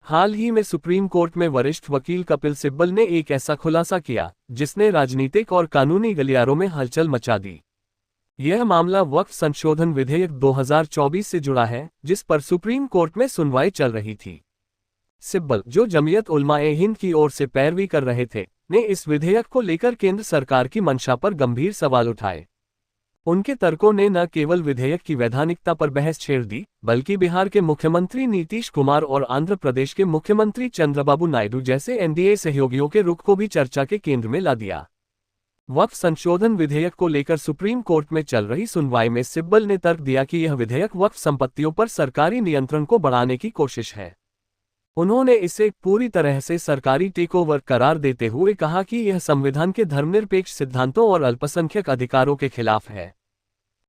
हाल ही में supreme court में वरिष्ठ वकील कपिल सिब्बल ने एक ऐसा खुलासा किया जिसने राजनीतिक और कानूनी गलियारों में हलचल मचा दी। यह मामला वक्फ संशोधन विधेयक 2024 से जुड़ा है, जिस पर सुप्रीम कोर्ट में सुनवाई चल रही थी। सिब्बल, जो जमीयत उलमा-ए-हिंद की ओर से पैरवी कर रहे थे, ने इस विधेयक को लेकर केंद्र सरकार की मंशा पर गंभीर सवाल उठाए। उनके तर्कों ने न केवल विधेयक की वैधानिकता पर बहस छेड़ दी, बल्कि बिहार के मुख्यमंत्री नीतीश कुमार और आंध्र प्रदेश के मुख्यमंत्री चंद्रबाबू नायडू जैसे एनडीए सहयोगियों के रुख को भी चर्चा के केंद्र में ला दिया। वक्फ संशोधन विधेयक को लेकर सुप्रीम कोर्ट में चल रही सुनवाई में सिब्बल ने तर्क दिया कि यह विधेयक वक्फ संपत्तियों पर सरकारी नियंत्रण को बढ़ाने की कोशिश है। उन्होंने इसे पूरी तरह से सरकारी टेकओवर करार देते हुए कहा कि यह संविधान के धर्मनिरपेक्ष सिद्धांतों और अल्पसंख्यक अधिकारों के खिलाफ है।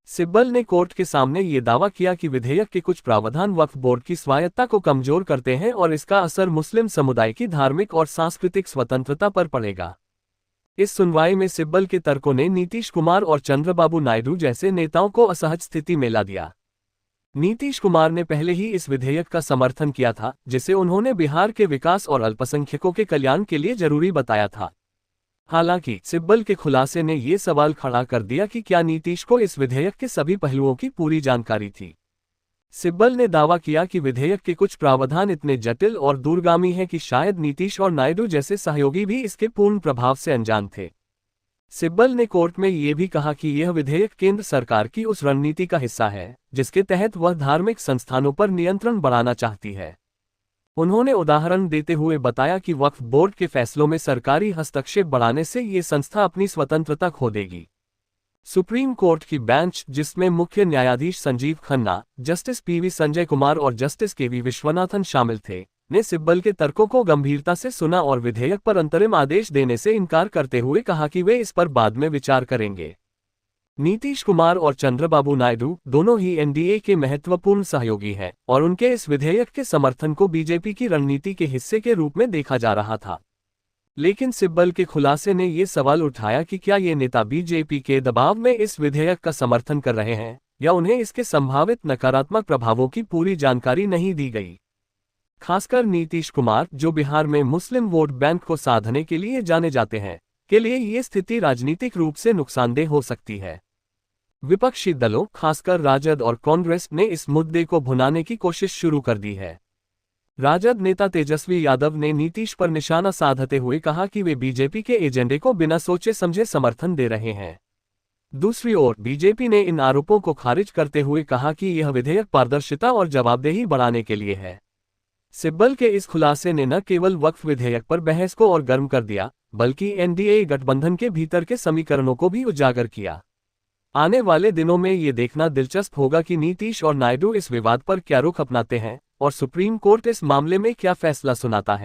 सिब्बल ने कोर्ट के सामने ये दावा किया कि विधेयक के कुछ प्रावधान वक्फ बोर्ड की स्वायत्तता को कमजोर करते हैं और इसका असर मुस्लिम समुदाय की धार्मिक और सांस्कृतिक स्वतंत्रता पर पड़ेगा। इस सुनवाई में सिब्बल के तर्कों ने नीतीश कुमार और चंद्रबाबू नायडू जैसे नेताओं को असहज स्थिति में ला दिया। नीतीश कुमार ने पहले ही इस विधेयक का समर्थन किया था, जिसे उन्होंने बिहार के विकास और अल्पसंख्यकों के कल्याण के लिए जरूरी बताया था। हालांकि सिब्बल के खुलासे ने ये सवाल खड़ा कर दिया कि क्या नीतीश को इस विधेयक के सभी पहलुओं की पूरी जानकारी थी। सिब्बल ने दावा किया कि विधेयक के कुछ प्रावधान इतने जटिल और दूरगामी हैं कि शायद नीतीश और नायडू जैसे सहयोगी भी इसके पूर्ण प्रभाव से अनजान थे। सिब्बल ने कोर्ट में ये भी कहा कि यह विधेयक केंद्र सरकार की उस रणनीति का हिस्सा है, जिसके तहत वह धार्मिक संस्थानों पर नियंत्रण बढ़ाना चाहती है। उन्होंने उदाहरण देते हुए बताया कि वक्फ बोर्ड के फैसलों में सरकारी हस्तक्षेप बढ़ाने से ये संस्था अपनी स्वतंत्रता खो देगी। सुप्रीम कोर्ट की बेंच, जिसमें मुख्य न्यायाधीश संजीव खन्ना, जस्टिस पीवी संजय कुमार और जस्टिस केवी विश्वनाथन शामिल थे, ने सिब्बल के तर्कों को गंभीरता से सुना और विधेयक पर अंतरिम आदेश देने से इनकार करते हुए कहा कि वे इस पर बाद में विचार करेंगे। नीतीश कुमार और चंद्रबाबू नायडू दोनों ही एनडीए के महत्वपूर्ण सहयोगी हैं और उनके इस विधेयक के समर्थन को बीजेपी की रणनीति के हिस्से के रूप में देखा जा रहा था। लेकिन सिब्बल के खुलासे ने ये सवाल उठाया कि क्या ये नेता बीजेपी के दबाव में इस विधेयक का समर्थन कर रहे हैं, या उन्हें इसके संभावित नकारात्मक प्रभावों की पूरी जानकारी नहीं दी गई। खासकर नीतीश कुमार, जो बिहार में मुस्लिम वोट बैंक को साधने के लिए जाने जाते हैं, के लिए ये स्थिति राजनीतिक रूप से नुकसानदेह हो सकती है। विपक्षी दलों, खासकर राजद और कांग्रेस, ने इस मुद्दे को भुनाने की कोशिश शुरू कर दी है। राजद नेता तेजस्वी यादव ने नीतीश पर निशाना साधते हुए कहा कि वे बीजेपी के एजेंडे को बिना सोचे समझे समर्थन दे रहे हैं। दूसरी ओर बीजेपी ने इन आरोपों को खारिज करते हुए कहा कि यह विधेयक पारदर्शिता और जवाबदेही बढ़ाने के लिए है। सिब्बल के इस खुलासे ने न केवल वक्फ विधेयक पर बहस को और गर्म कर दिया, बल्कि एनडीए गठबंधन के भीतर के समीकरणों को भी उजागर किया। आने वाले दिनों में ये देखना दिलचस्प होगा कि नीतीश और नायडू इस विवाद पर क्या रुख अपनाते हैं और सुप्रीम कोर्ट इस मामले में क्या फैसला सुनाता है।